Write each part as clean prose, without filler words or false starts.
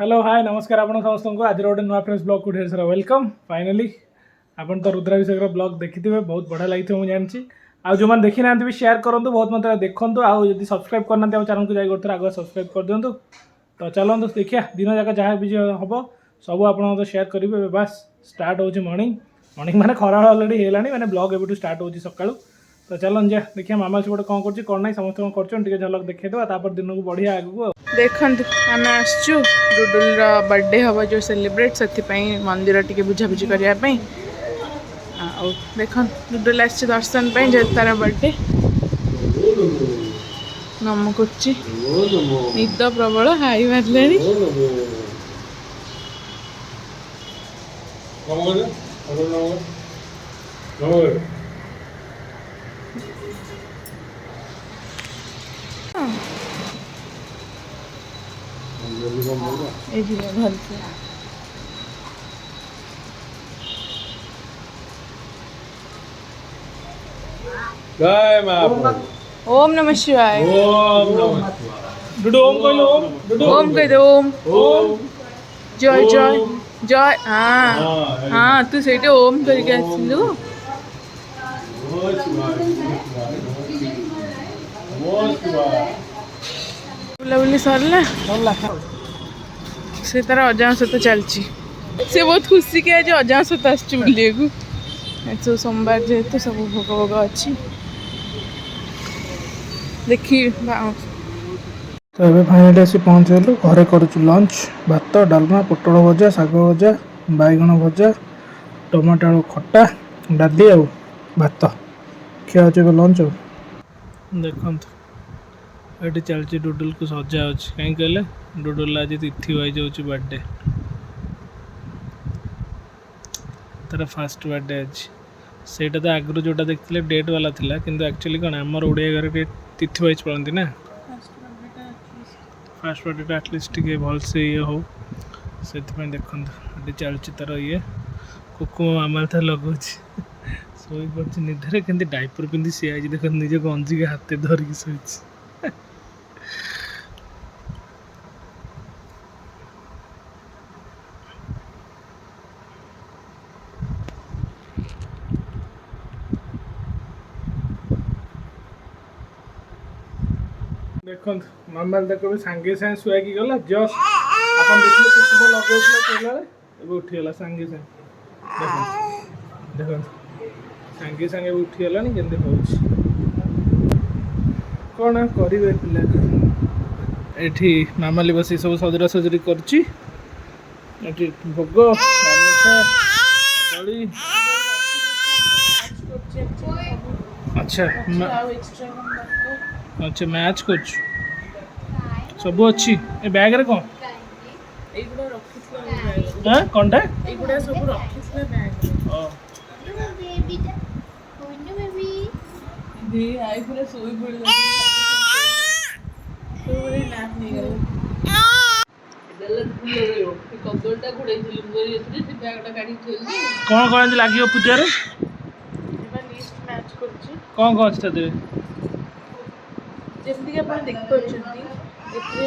Hello hi नमस्कार आप समस्त को आज गोटे नुआ फ्रेश ब्लॉग को ढेर सारा वेलकम फाइनाली आपन तो रुद्राभिषेक ब्लॉग देखी थे बहुत बढ़िया लगी मुझे जानी आज जो मैंने देखी ना भी शेयर करूँ बहुत मात्रा देखूँ आदि सब्सक्राइब करना चैनल को जाकर आगे सब्सक्राइब कर दिंतु तो चलते देखिए दिन जाक जहाँ भी हम सब आप शेयर करेंगे बास स्टार्ट हो मॉर्निंग मॉर्निंग माने खरा अलरेडी है मैंने ब्लॉग एवं स्टार्ट हो सका तो चलो जा देखिए मामा सेपटे कौन कर कौन ना समस्त कौन कर झलक देखा दिन को बढ़िया आगू देखु आम आसचु डुडुल बर्थडे हम जो सेलिब्रेट से मंदिर टी बुझाबुझी करने देख डुडुल आस दर्शन जे तार बर्थडे नम कर निद प्रबल हाई मारे भल जय मां ओम नमः शिवाय डुडू ओम कहलो ओम कह दे ओम जय जय जय हाँ हाँ तू से ओम करके आसलु बुलाबुली सरला से तार अजा सहित चलती से बहुत खुशी कि आज अजा सहित आस सोमवार जेहेतु सब भोग भोग अच्छी देखी तो ये फाइनाली आसी पहुँचलु घरे करुचु लंच भात डालमा पोटल भजा शाग भजा बैगण भजा टमाटो आलू खटा डाली आउ भात खिया हो लंच देखो ये चलती डुडुल को सजा अच्छी कहीं कहले डुडुल आज तिथि वाइज हो बर्थडे तार फास्ट बर्थडे आज सेटा तो आगु जोटा देखते डेट वाला थिला किंतु एक्चुअली कौन आमर ओडिया घर तिथि वाइज पड़ती ना फास्ट बर्थडे एटलिस्ट टे भलसे ये हो से देखते ये चलती तार ये कुकुम मामा था लगुच शोई पड़ी निधे के डाइपर पिंधि सी आज देख निज गंजी के हाथ धरिकी शोई देखो नॉर्मल देखो भी सांगे सांगे शुआई गला जस्ट अपन देखले कुकुम लगौला कहला ए उठीगला सांगे सांगे देखो देखो सांगे सांगे उठीगला नहीं केंदे होउछ कोन करिवे पिला एठी मामाली बसी सब सजरा सजरी करची एठी भोग गामछा गली अच्छा अच्छा मैच कुछ सब अच्छी ए बैग रे कौन एगुडा रखिसला हां कोनटा एगुडा सब रखिसला बैग ओ बेबी कोइनो बेबी दे आई पूरा सोई पड़ला पूरे नाक नहीं गले गलत भूल गयो ए कदलटा घुड़ाई दिलु मोरी एतरे से बैगटा काढी थेलि कौन कौन लागियो पूजा रे एबा लिस्ट मैच करछि कौन कौन अच्छा दे जल्दी अपन देख पाछंती एतरे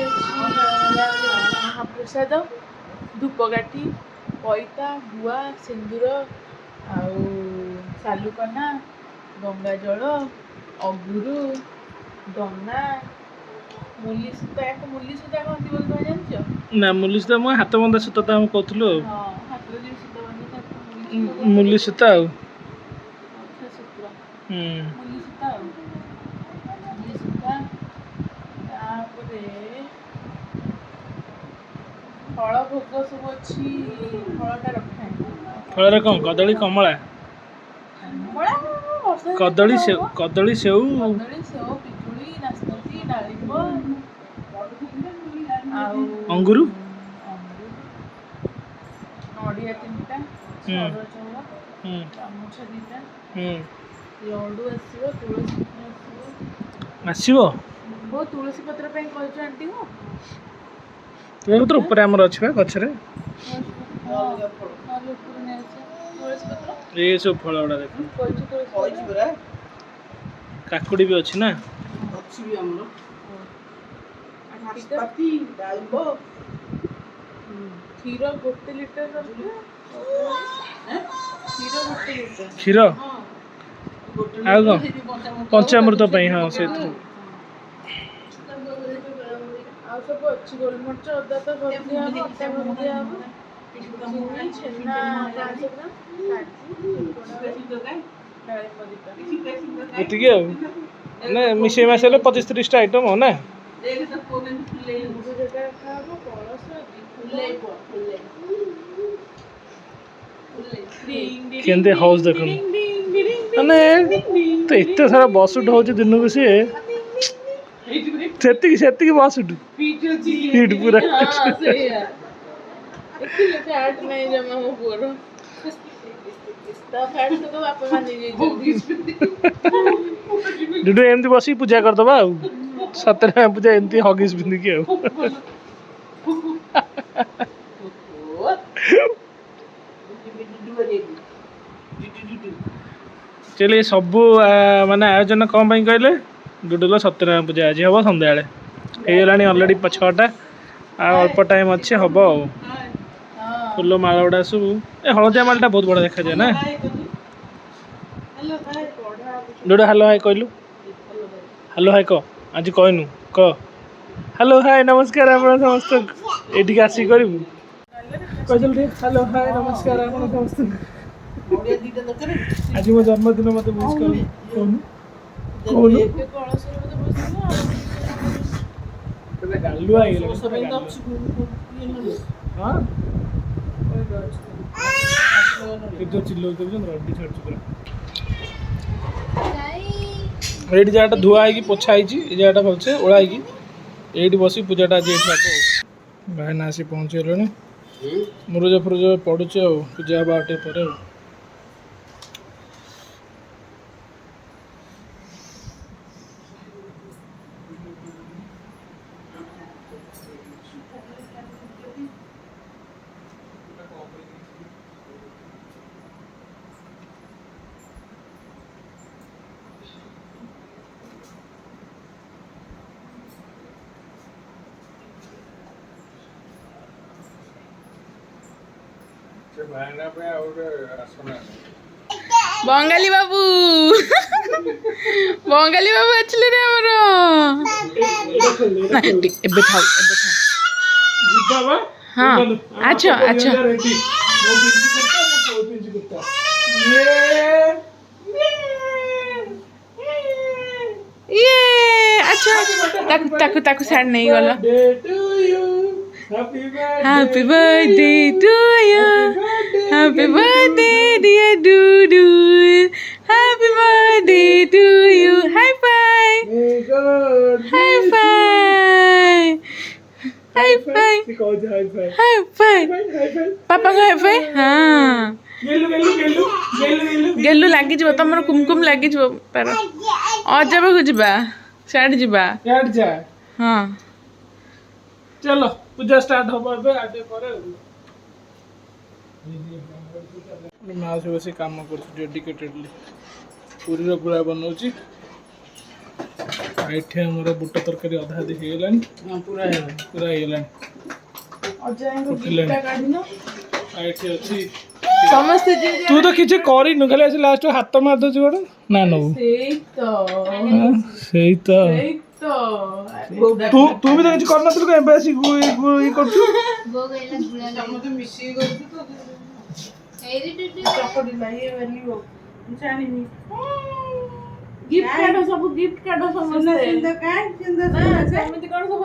महाप्रसाद धूपकाठी पैता गुआ सिंदूर आउ सालुकना गंगा जल अगुरु दना मुली सूता एक मुली सूता कहती बोल तुम जानछ ना मुली सूता मो हाथ बंदा सूता तो हम कहथलो हां हाथ रे सूता बंदा मुली सूता आ अच्छा सूत्र मुली सूता मुली सूता तापरे फल भोग सब अच्छी फलटा रखा फल रे कौन कदली कमला कदली सेव कदली सेव पिजुली नाशपाती डालिम्ब अंगुरु नड़िया 3टा सरचौरा गामुछा 2टा लड्डू आसो तुलसी आसीबो बहुत तुलसी पत्र पे कहछ आंटी हो तुलसी पत्र ऊपर हमर अछि गछ रे ये सब फल उड़ा देख काकुड़ी भी अच्छी ना अच्छी भी हमरो नाशपाती डालिम्ब କ୍ଷୀର 1 ଲିଟର କ୍ଷୀର 1 ଲିଟର କ୍ଷୀର ଆଉ କ'ଣ ପଞ୍ଚାମୃତ ପାଇଁ ହଁ ସେଥିରୁ ଆଉ ସବୁ ଅଛି ଗୋଲମରିଚ ଅଦା ତ ଘରେ ଦିଆହବ ଅଟା ଘରେ ଦିଆହବ ଚିନି ଛେନା 500 ଗ୍ରାମ କାଜୁ ଡାଳିମ୍ବ ଦିଟା ଏତିକି ଆଉ ମାନେ ମିଶେଇ ମାସେଇଲେ 25-30ଟା ଆଇଟମ୍ ଆଉ ନା ଯୋଉଟା ରଖାହବ କଳସ କେମିତି ହାଉସ୍ ଦେଖନ୍ତୁ ମାନେ ତ ଏତେ ସାରା ବସ୍ ଉଠ ହେଉଛି ଦିନକୁ ସିଏ ସେତିକି ବସ୍ ଉଠୁ ହିଟ୍ ପୁରା ଫ୍ୟାଟ୍ ନାହିଁ ଜମା ମୋ ପୁଅର ତା ଫ୍ୟାଟ୍ ତ ବାପା ମା ନେଇଯାଇଛନ୍ତି ଡୁଡୁ ଏମିତି ବସିକି ପୂଜା କରିଦବା ଆଉ ସତରେ ପୂଜା ଏମିତି ହଗିସ୍ ପିନ୍ଧିକି ଆଉ ଚେଲି ସବୁ ମାନେ ଆୟୋଜନ କ'ଣ ପାଇଁ କହିଲେ ଡୁଡୁର ସତ୍ୟନାରାୟଣ ପୂଜା ଆଜି ହେବ ସନ୍ଧ୍ୟାବେଳେ ହେଇଗଲାଣି ଅଲରେଡ଼ି 6ଟା ଆଉ ଅଳ୍ପ ଟାଇମ୍ ଅଛି ହେବ ଆଉ ଫୁଲ ମାଳ ଗୁଡ଼ା ସବୁ ଏ ହଳଦିଆ ମାଳଟା ବହୁତ ବଢ଼ିଆ ଦେଖାଯାଏ ନା ଡୁଡୁ ହ୍ୟାଲୋ ହାଇ କହିଲୁ ହ୍ୟାଲୋ ହାଇ କହ ଆଜି କହିନୁ କହ ହ୍ୟାଲୋ ହାଇ ନମସ୍କାର ଆପଣ ସମସ୍ତଙ୍କୁ ଏଇଠିକି ଆସିକି କରିବୁ କହିଦେଲୁ ଟିକେ ହ୍ୟାଲୋ ହାଇ ନମସ୍କାର ଆପଣ ସମସ୍ତଙ୍କୁ ଆଜି ମୋ ଜନ୍ମଦିନ ମୋତେ ୱିଶ୍ କରୁ କହୁନୁ କହୁନୁ ଗାଲୁଆ ହେଇଗଲାଣି ହଁ କେତେ ଚିଲ୍ଲଉ ଦେଉଛନ୍ତି ରଡ଼ି ଛାଡ଼ୁଛୁ ପୁରା ଏଇଠି ଜାଗାଟା ଧୁଆ ହେଇକି ପୋଛା ହେଇଛି ଏ ଜାଗାଟା ଭଲସେ ଓଳା ହେଇକି ଏଇଠି ବସି ପୂଜାଟା ଆଜି ଏଇଠି ହେବ ଭାଇନା ଆସି ପହଞ୍ଚିଗଲେଣି ମୁରୁଜ ଫୁରୁଜ ପଡ଼ୁଛି ଆଉ ପୂଜା ହେବା ଆଉ ଟିକେ ପରେ ଆଉ ବଙ୍ଗାলী ବାବୁ ଆସିଲେ ରେ ଆମର ଏବେ ଥାଉ ହଁ ଆଚ୍ଛା ଆଚ୍ଛା ଇଏ ଆଚ୍ଛା ତାକୁ ସାଡ୍ ନେଇଗଲା Happy birthday to you. Happy birthday dear Dudu. Happy birthday to you. High five. High five. High five. High five. Papa को high five. हाँ. गेलु ଲାଗିଯିବ ତମର କୁମକୁମ ଲାଗିଯିବ ତାର ଅଜବକୁ ଯିବା ସିଆଡେ ଯିବା ହଁ चलो पूजा स्टार्ट हम पर माउस बस कम कर डेडिकेटेडली पूरी गुड़ा बनाऊँगी ये आमर बुट तरकारी अधा अधि हो गला पूरा अच्छी तू तो किसी करनु खाली लास्ट हाथ मारद गोटे ना नबू से तू तू भी तो किसी करन गिफ्ट काढो सब गिफ्ट काढो समस्ते सुंदर काय सुंदर समिति कोण सब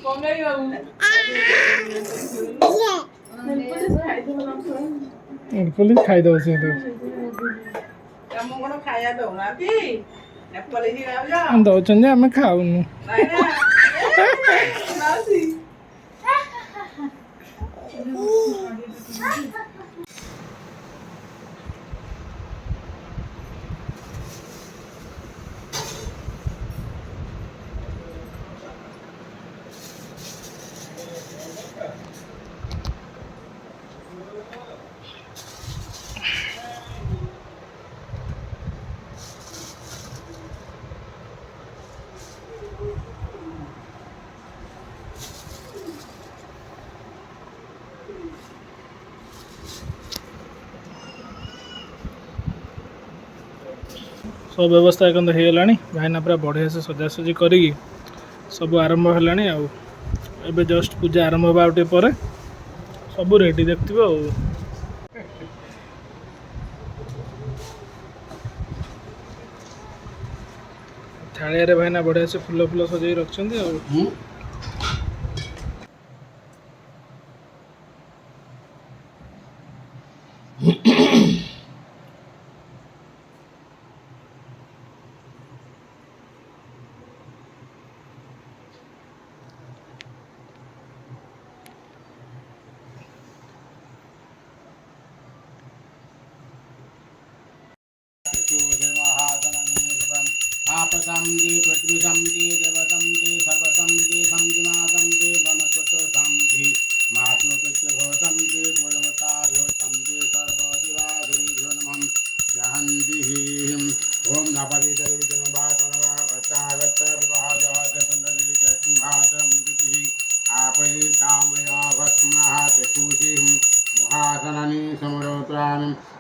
बंगाली बाबू पुलिस खाई दो से तो तम कोण खाया दउना ती पुलिस गावला दउछन हमें खाउनु मासी सब व्यवस्था एकदम हो गलानी भाईना पूरा बढ़िया से सजासजी करी सब आरंभ है आउ जस्ट पूजा आरंभ होगा आउटे पर सब रेडी देखते हो थालिया भाईना बढ़िया से फुल फुल सजाई रखते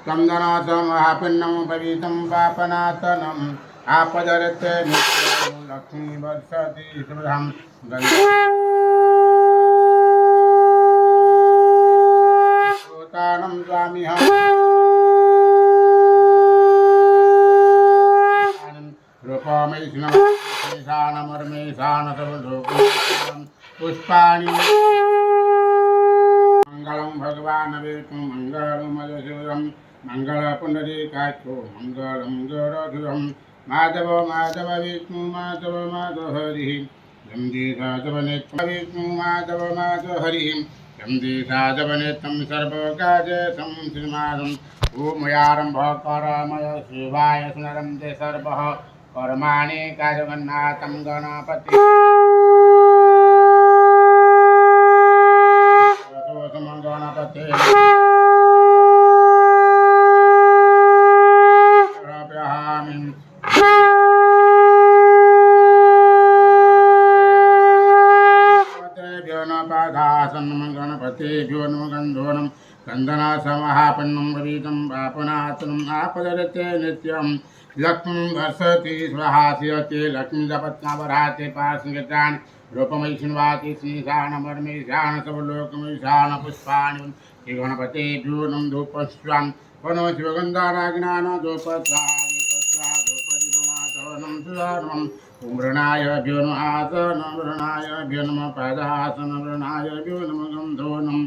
चंदनाथ महापिन्नम पवित्रं पापनाशनम आपदरते नित्यं लक्ष्मी वर्षति शुभं गंगानम स्वामी हम रूपमय पुष्पाणि मंगलम भगवान विष्णु मंगलम शिवम मंगल पुंडरीकाक्षो मंगलम गौरधुरम माधव माधव विष्णु माधव माधव हरि गंगे साधव नेत्र विष्णु माधव माधव हरि गंगे साधव नेत्रम सर्वकार्यसं श्रीमाधं ओम यारंभ करमय शिवाय सुनरं ते सर्वः कर्माणि कार्यगन्नाथं गणपति गणपते गणपतेभ्यो नमः गन्धोनं कन्दनासमहापन्नं पवित्रं पापनाशनं आपदरते नित्यं लक्ष्मीं वर्षति स्वाहास्यते लक्ष्मीजपत्नावराते पार्श्वगतानि रूपमयि शृण्वाति श्रीशानमर्मेशान सबलोकमयशान पुष्पाणि श्रीगणपतेभ्यो नमः धूपस्वां वनो शिवगन्धाराज्ञान धूपस्वादिपस्वादोपदीपमासवनं सुधारणम् मृणायभ्यो नमः आसनं मृणायभ्यो नमः पादासनं मृणायभ्यो नमः गन्धोनं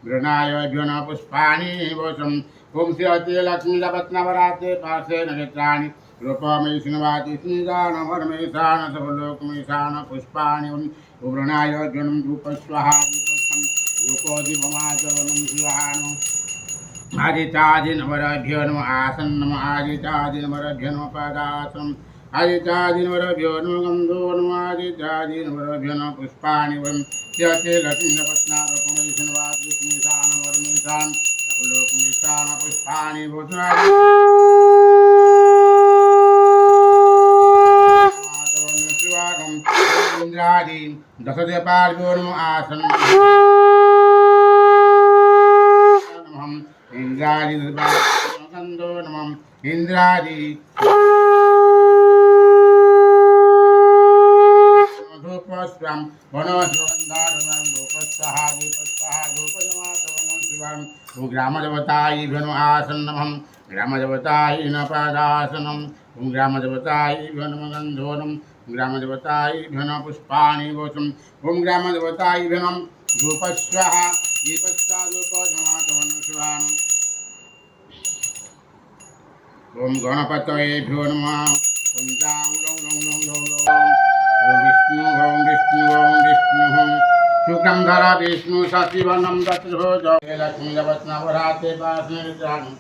मृणायभ्यो नमः पुष्पाणि वशम् ओम श्री लक्ष्मीजपत्नवराते पार्श्वे नक्षत्राणि रूपमयि शृण्वाति श्रीशानमर्मेशान सबलोकमयशान पुष्पाणि उमृणायभ्यो नमः धूपस्वाहादिपस्वां धूपोदीपमासवनं सुधारणम् आदित्यादिनवरभ्यो नमः आसनं नमः आदित्यादिनवरभ्यो नमः पादासनम् आदित्यादिनवरभ्यो नमः गन्धो नमः आदित्यादिनवरभ्यो नमः पुष्पाणि वयं त्यते लक्ष्मीजपत्नारूपमयि शृण्वाति श्रीशानमर्मेशान सबलोकमयशान पुष्पाणि भूषणानि इंद्रादि दशदेपार्भ्यो नमः आसनं इंद्रादि गन्धो नमः इंद्रादि धूपस्वां वनस्वगन्धारं धूपस्वाहादिपस्वाहाधूपजमातवनं शिवं ग्रामदेवतायै नमः आसन्नमः ग्रामदेवतायै नमः पादासनं ग्रामदेवतायै नमः गन्धोनं ग्रामदेवतायै नमः पुष्पाणि वोचम् ॐ ग्रामदेवतायै नमः धूपस्वाहा दीपस्वाधूपजमातवनं शिवं ओम गणपतये नमः ओम जां लं लं लं लं लं ओम विष्णु शुक्लं धर विष्णु सशिवनं दशभुज लक्ष्मीजपत्नवराते पार्श्वनित्राणि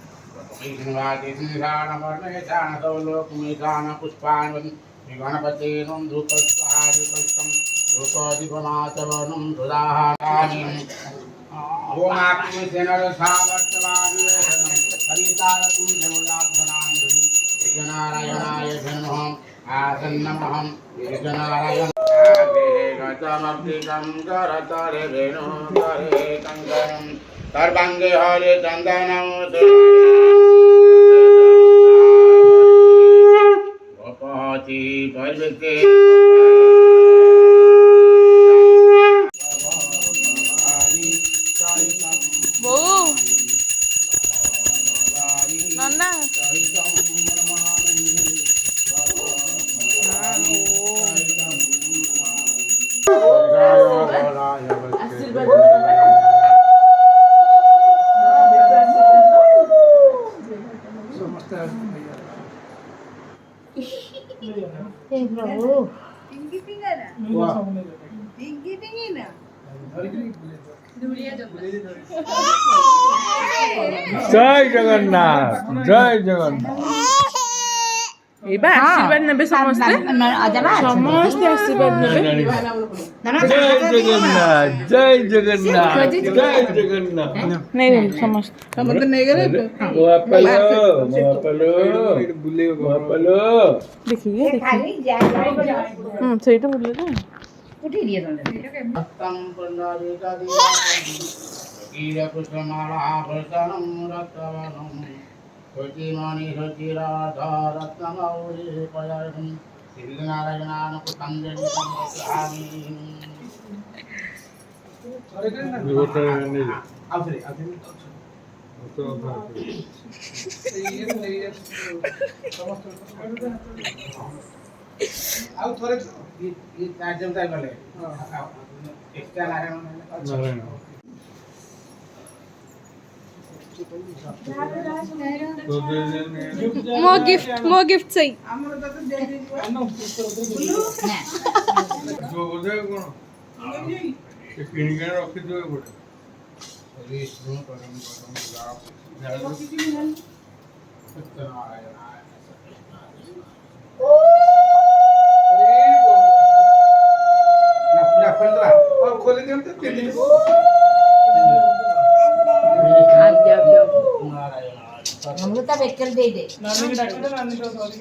विष्णुवाति श्रीशानमर्मेशान सबलोकमयशान पुष्पाणि श्रीगणपते नमः धूपस्वाहादिपस्तं धूपदीपमाचवनं सुधाहानि ओम आत्मसेनरसावर्तमानि हरितारकं देवदात्मनानि विष्णुनारायणाय नमः आसन्नमहं विष्णुनारायण गतमब्दिकं करतरे वेणुकरे कङ्कणं सर्वाङ्गे हरे चन्दनं भवति दैवके ବୋଉ ନନା जय जगन्नाथ जय जगन्नाथ ଏଇବା ଆଶୀର୍ବାଦ ନେବେ ସମସ୍ତେ ସମସ୍ତେ ଆଶୀର୍ବାଦ ନେବେ जय जगन्नाथ जय जगन्नाथ जय जगन्नाथ ନେଇଗଲେ ସମସ୍ତେ ନେଇଗଲେ ଦେଖିକି ସେଇଟା ବୁଲିଲେ रक्तं पुण्डरीकादि कीरपुष्पमालाभूषणं रक्तवर्णं शुचिमणि शुचिराधा रत्नमौलिः पयर्हं श्रीनारायणानुकृतं जनितं ଆଉ ଥରେ ମୋ गिफ्ट सही କିଣିକି ରଖିଥିବେ ଗୋଟେ खोली दियंते पिंदी हमको तब एक कर दे दे नानी के डाक्टर नानी को सॉरी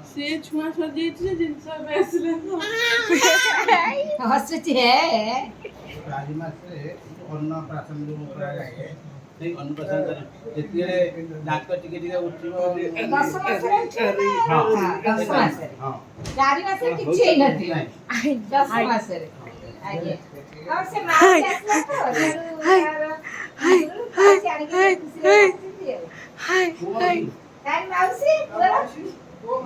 ସେ ଛୁଆ ସଜେଇଛି ଜିନିଷ ଏବେ ଆସିଲେ हंसती है अन्नप्राशन जो କରାଯାଏ ସେଇ ଅନ୍ନପ୍ରାशन ଯେତିକି ଡାକ୍ତର ଟିକେ ଟିକେ ଉଠିବ 10 मास रे हां 10 मास रे 4 मास रे किछि ही नथि 10 मास रे आगे और से मास आसला तो हाय हाय हाय हाय ताई माउसी बोला ओ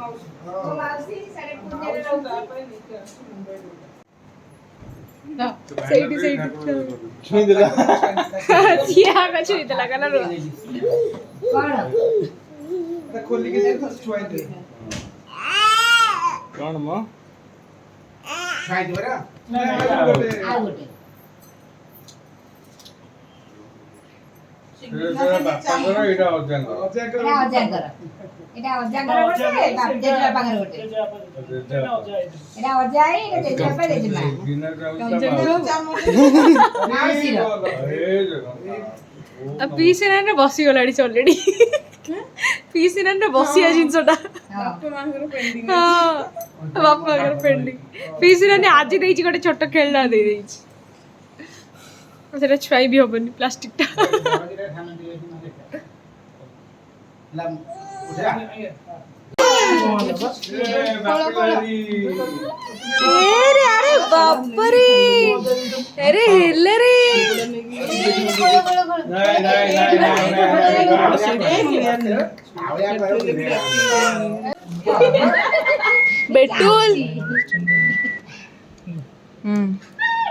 माउसी सारे पुण्य रे ସେଇଠି ଠିଆ ଗଛ ହେଇଥିଲା କାରଣ कोन खोली के दे तो छुआई दे କଣ ମ ଖାଇ ଦିବରା ना आ गोटे ବାପାଙ୍କର ଏଇଟା ଅଜାଙ୍କର अजाकर एटा अजागर एटा अजागर गोटे बाप जेजा पाखर गोटे एटा अजाई एटा जेजा पे जेमा ବିନା माउसी रो ପିସି ନାନରେ ବସିଗଲାଣି ଅଲରେଡି ପିସି ନାନରେ ବସିଆ ଜିନିଷଟା ବାପାଙ୍କର ପେଣ୍ଡିଂ ପିସି ନାନୀ ଆଜି ଦେଇଛି ଗୋଟେ ଛୋଟ ଖେଳନା ଦେଇଛି ସେଟା ଛୁଆଇ ବି ହବନି ପ୍ଲାଷ୍ଟିକଟା ଆରେ ବାପରେ ଆରେ ହେଲେ ରେ बेटूल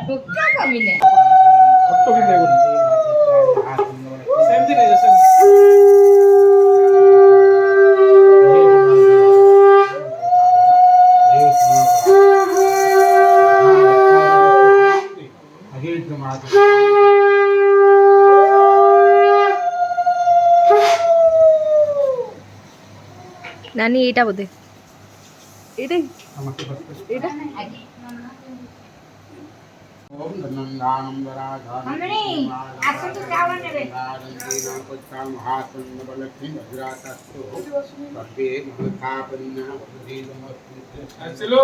भुक्का कमिले ऑटो भी नहीं सेम दिन है जैसे नानी एटा बोधे एटा एटा ओम धनंदानं मम्मी आसु तो चावल नेबे चलो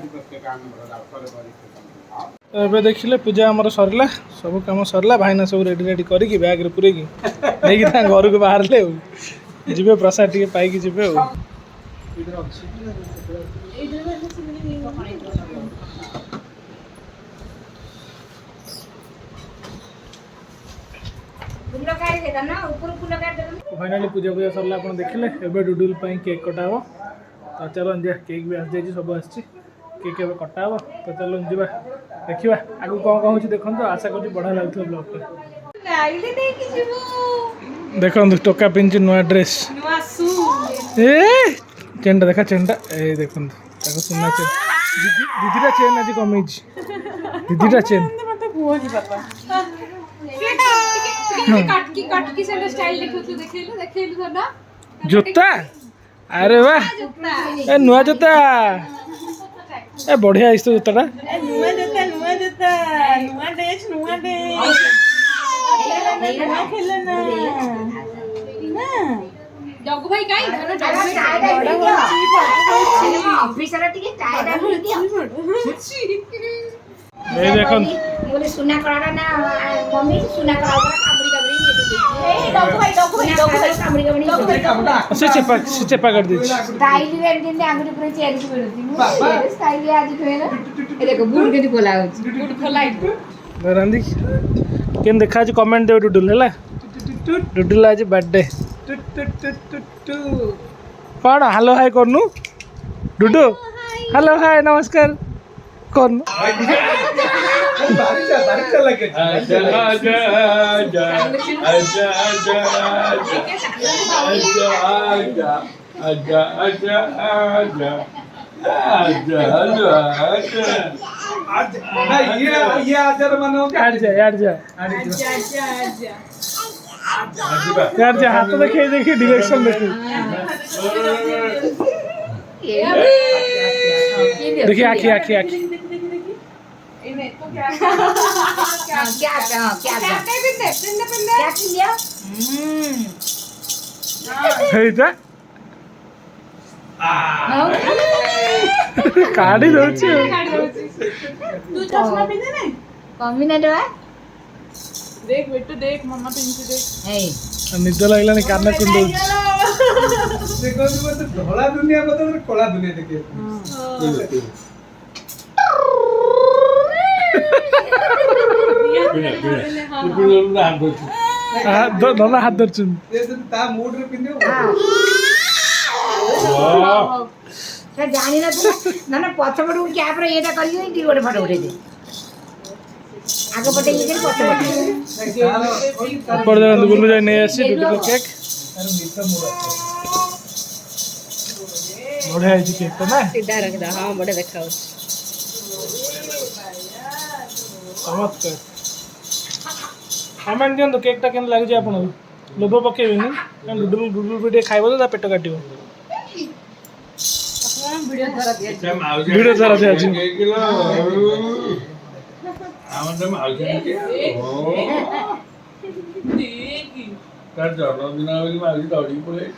कुर्वन्ति प्रत्येकान् वरदाः सर्वरिष्ठं। ଏବେ ଦେଖିଲେ ପୂଜା ଆମର ସରିଲା ସବୁ କାମ ସରିଲା ଭାଇନା ସବୁ ରେଡ଼ି ରେଡ଼ି କରିକି ବ୍ୟାଗ୍ରେ ପୁରେଇକି ନେଇକି ତାଙ୍କ ଘରକୁ ବାହାରିଲେ ଆଉ ଯିବେ ପ୍ରସାଦ ଟିକେ ପାଇକି ଯିବେ ଆଉ फुल काट देता ना ऊपर फुल काट देता फाइनाली पूजा पूजा सरला आप देखिले एबे डुडुल ପାଇଁ केक कटा हो तो चलो जे केक भी आस जाई सब आछि केक एबे कटा हो तो चलो जिबा देखिबा आगु कोन कोन होछि देखन तो आशा करछि बढा लागथो ब्लॉग पे लाइले देखि जिवो देखन टोका पिंच नुआ ड्रेस नुआ सु ए चेंडा देखा चेंडा ए देखन ताको सुना चेन दीदीरा चेन आज कमी दीदीरा चेन मते बुआ जी पापा काटकी से स्टाइल देखेलु ना जूता अरे वाह ए नुआ जूता ए बढ़िया आइस तो जूताटा नुआ जूता नुआ ड्रेस नुआ खेलना ना जगु भाई काई धन ऑफिसर टिके टाइड आबि दियो ए देखन बोले सुना करा ना मम्मी सुना करा काबड़ी काबड़ी ये तो ए डगु भाई काबड़ी काबड़ी से चेपा कर दीजिए स्टाइल रे दिन आंगुरी पूरा चेयर की बेरती मु स्टाइल आज कहला ए देखो बूढ़ के खोला होची बूढ़ खोला रांदी केन देखा आज कमेंट दे डुडुल हैला डुडुल आज बर्थडे कौन हेलो हाय करनु डुडू हेलो हाय नमस्कार कौन आजा आजा आजा आजा आजा आजा आजा आजा आजा ये आजार मानो यार जा यार जा हाथ देखिए देखिए डायरेक्शन देखिए देखिए आखी ହେଇଟା କାଢି ଦଉଛି तू चश्मा पहने नहीं कमी ना डवा देख बेटू देख मम्मा पिंकी देख ए ନିଦ ଲାଗିଲାଣି କାନ କୁଣ୍ଡଉଛି ଧଳା ଦୁନିଆ ବଦଳରେ କଳା ଦୁନିଆ ଦେଖିବାକୁ ଧନ ହାତ ଧରୁଛନ୍ତି ତା ମୁଡରେ ପିନ୍ଧିବ ସେ ଜାଣି ନା ନା ପଛପଟକୁ କ୍ୟାପରେ ଏଇଟା କରିକି ଦି ଗୋଟେ ଫଟୋ ଉଠେଇ ଦେ ଆଗ ପଟେ ଇଏ କରି ପଛ ପଟେ ଉପର ଦେଖନ୍ତୁ ବୁଲୁ ଯାଇ ନେଇ ଆସିଛି ଡୁଡୁର କେକ୍ ବଢିଆ ହେଇଛି କେକ୍ ନା ସିଧା ରଖିଦା ହଁ ବଢିଆ ଦେଖାଉଛି ଚମତ୍କାର କମେଣ୍ଟ ଦିଅନ୍ତୁ କେକ୍ଟା କେମିତି ଲାଗୁଛି ଆପଣଙ୍କୁ ଲୋଭ ପକେଇବେନି କାରଣ ଡୁଡୁଲ ବି ଟିକେ ଖାଇବ ତ ତା ପେଟ କାଟିବ ଭିଡ଼ିଓ ଦ୍ୱାରା ଦିଆଯିବ ତାର ଜନ୍ମଦିନ ବୋଲି ମାଉସୀ ଦୌଡ଼ିକି ପଳେଇ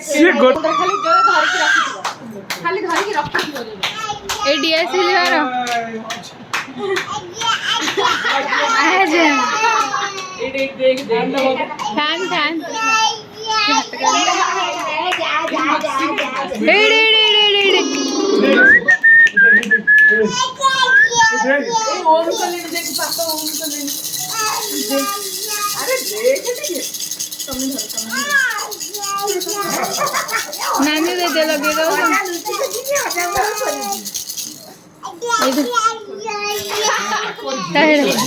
ସିଏ ଗୋଟେ ଖାଲି ଧରିକି ରଖିଥିବ ए डीएसएलआर देख देख देख फैन फैन ओम को लेने देख पापा ओम को लेने अरे देख देखिए तुम नानी दे दे लगेगा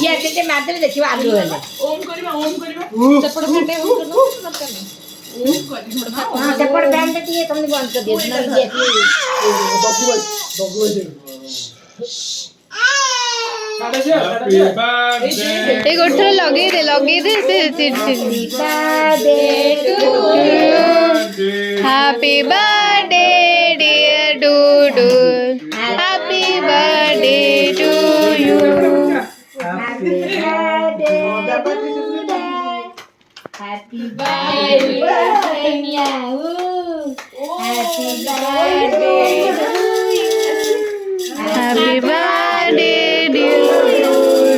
ये ते माध्यम देखिबा आलू हेले ओम करिबा चपड़ फटे ओम करिबा हां चपड़ बैंड दिए तुमने बंद कर दिया ना ये ଏ ଗୋଟେ ଥର ଲଗେଇ ଦେ Happy birthday dear Dudu, happy birthday to you. Happy birthday Happy birthday Meow. Happy birthday to you. Happy birthday dear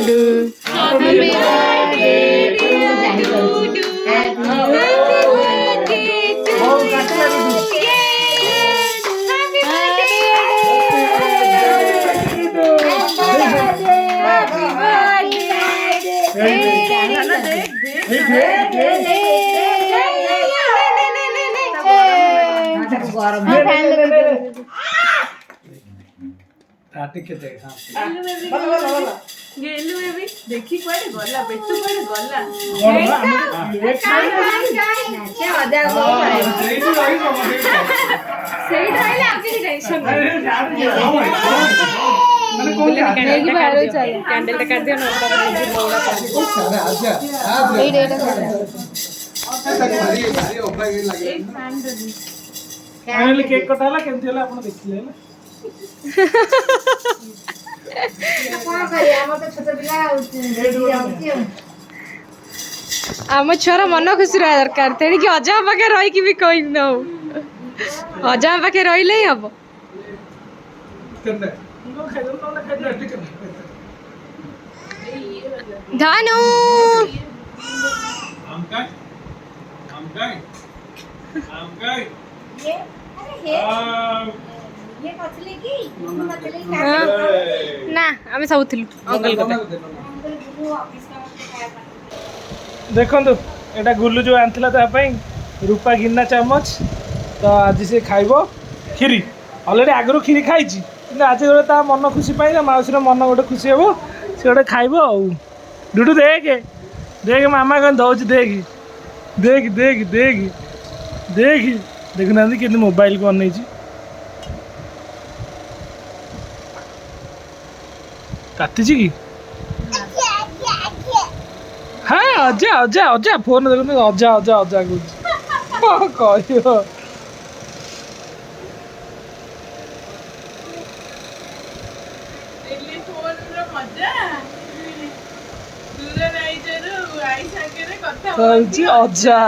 Dudu, happy birthday to you. Happy birthday to गेलु बेबी देखी कुआडे गला बेटू कुआडे गला कैंडल का कर दिया ना फाइनली केक कटाला केमती होला आपण देखिले ना आम छुआर मन खुशी रहा दरकार तेणिक अजा पाखे रही भी कही न अजा पाखे रही हम धानु ना आम सब अंकल देखो एटा गुल्लू जो आंथिला ता पई रूपा गिन्ना चम्मच तो आज से खाइबो खीरी ऑलरेडी आगरो खीरी खाइची कि आज गोटे ता मन खुशी पाई ना माउसी मन गोटे खुशी हेबो से गोटे खाइबो आ डुडू देख देख मामा कौन दौच देख देख देख देख देख देखना कि मोबाइल को अनई काटी कि हाँ अजा अजा अजा फोन देखो अजा अजा अजा कह अजा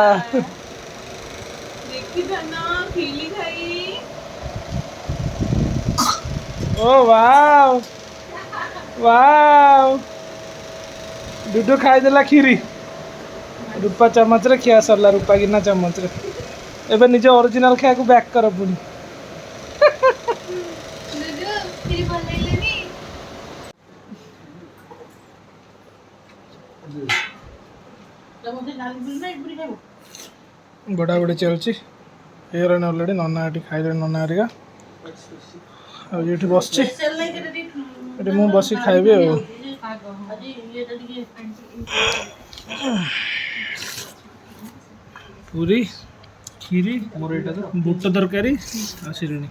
ओ वाव वाव डुडू खाईदेला खीरी रूपा चमच रे खिया सरला रूपा गिना चमच रे एबे निज ओरिजिनल खाया को बैक कर पुनी बड़ा बड़े चलची हेयर ऑलरेडी नन्ना एटी खाइले नन्ना हरिका आ ये बस मु बस खाइबे पूरी खीरी बुट तरकारी आ शिरणी